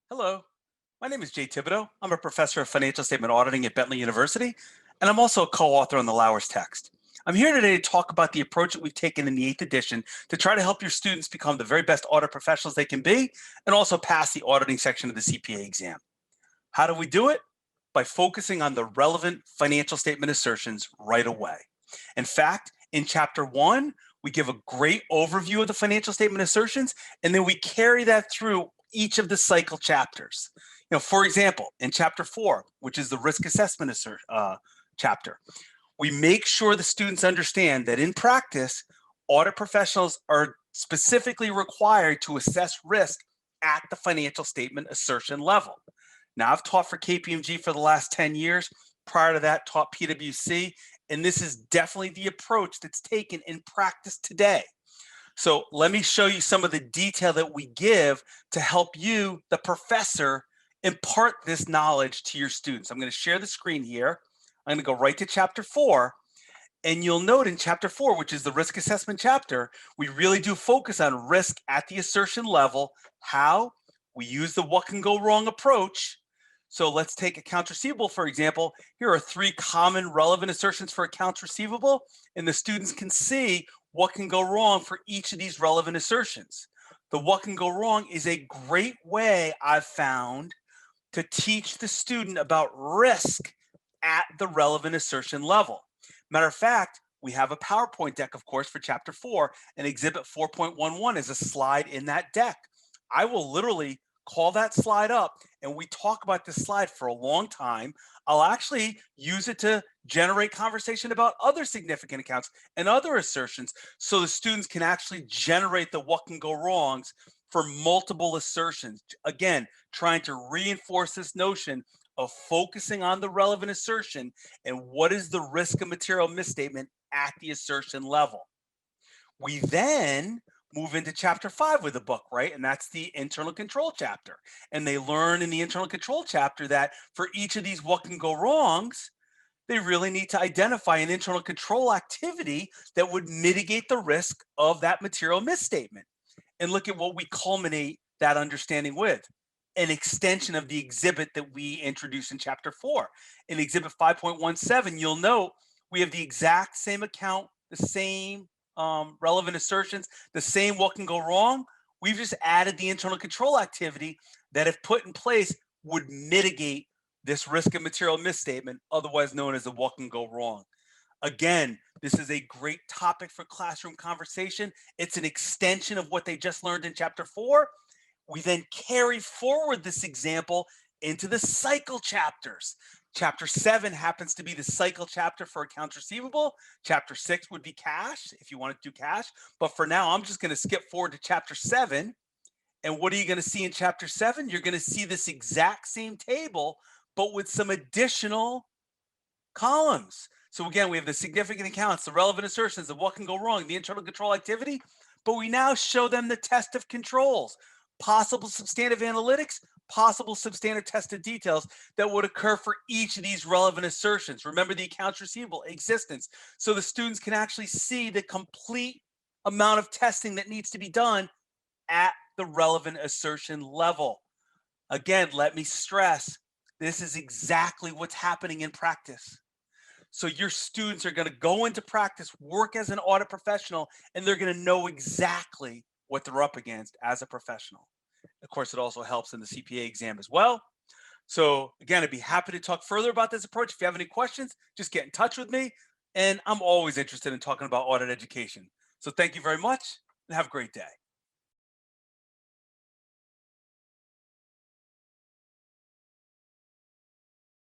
Hello, my name is Jay Thibodeau. I'm a professor of financial statement auditing at Bentley University, and I'm also a co-author on the Louwers text. I'm here today to talk about the approach that we've taken in the 8th edition to try to help your students become the very best audit professionals they can be and also pass the auditing section of the CPA exam. How do we do it? By focusing on the relevant financial statement assertions right away. In fact, in chapter 1, we give a great overview of the financial statement assertions, and then we carry that through each of the cycle chapters. For example, in chapter 4, which is the risk assessment chapter, we make sure the students understand that in practice, audit professionals are specifically required to assess risk at the financial statement assertion level. Now, I've taught for KPMG for the last 10 years. Prior to that, taught PwC, and this is definitely the approach that's taken in practice today. So let me show you some of the detail that we give to help you, the professor, impart this knowledge to your students. I'm going to share the screen here. I'm going to go right to chapter 4. And you'll note in chapter 4, which is the risk assessment chapter, we really do focus on risk at the assertion level. How? We use the what can go wrong approach. So let's take accounts receivable, for example. Here are 3 common relevant assertions for accounts receivable, and the students can see what can go wrong for each of these relevant assertions. The what can go wrong is a great way, I've found, to teach the student about risk at the relevant assertion level. Matter of fact, we have a PowerPoint deck, of course, for chapter 4, and exhibit 4.11 is a slide in that deck. I will literally call that slide up and we talk about this slide for a long time. I'll actually use it to generate conversation about other significant accounts and other assertions so the students can actually generate the what can go wrongs for multiple assertions. Again, trying to reinforce this notion of focusing on the relevant assertion and what is the risk of material misstatement at the assertion level. We then move into chapter 5 with the book, right? And that's the internal control chapter. And they learn in the internal control chapter that for each of these what can go wrongs, they really need to identify an internal control activity that would mitigate the risk of that material misstatement. And look at what we culminate that understanding with an extension of the exhibit that we introduced in chapter 4. In exhibit 5.17, you'll note we have the exact same account, the same relevant assertions, the same what can go wrong. We've just added the internal control activity that, if put in place, would mitigate this risk of material misstatement, otherwise known as the what can go wrong. Again, this is a great topic for classroom conversation. It's an extension of what they just learned in chapter 4. We then carry forward this example into the cycle chapters. Chapter 7 happens to be the cycle chapter for accounts receivable. Chapter 6 would be cash, if you want to do cash. But for now, I'm just going to skip forward to chapter 7. And what are you going to see in chapter 7? You're going to see this exact same table, but with some additional columns. So again, we have the significant accounts, the relevant assertions, the what can go wrong, the internal control activity, but we now show them the test of controls, possible substantive analytics, possible substantive tested details that would occur for each of these relevant assertions. Remember the accounts receivable, existence, so the students can actually see the complete amount of testing that needs to be done at the relevant assertion level. Again, let me stress, this is exactly what's happening in practice. So your students are going to go into practice, work as an audit professional, and they're going to know exactly what they're up against as a professional. Of course, it also helps in the CPA exam as well. So again, I'd be happy to talk further about this approach. If you have any questions, just get in touch with me. And I'm always interested in talking about audit education. So thank you very much and have a great day.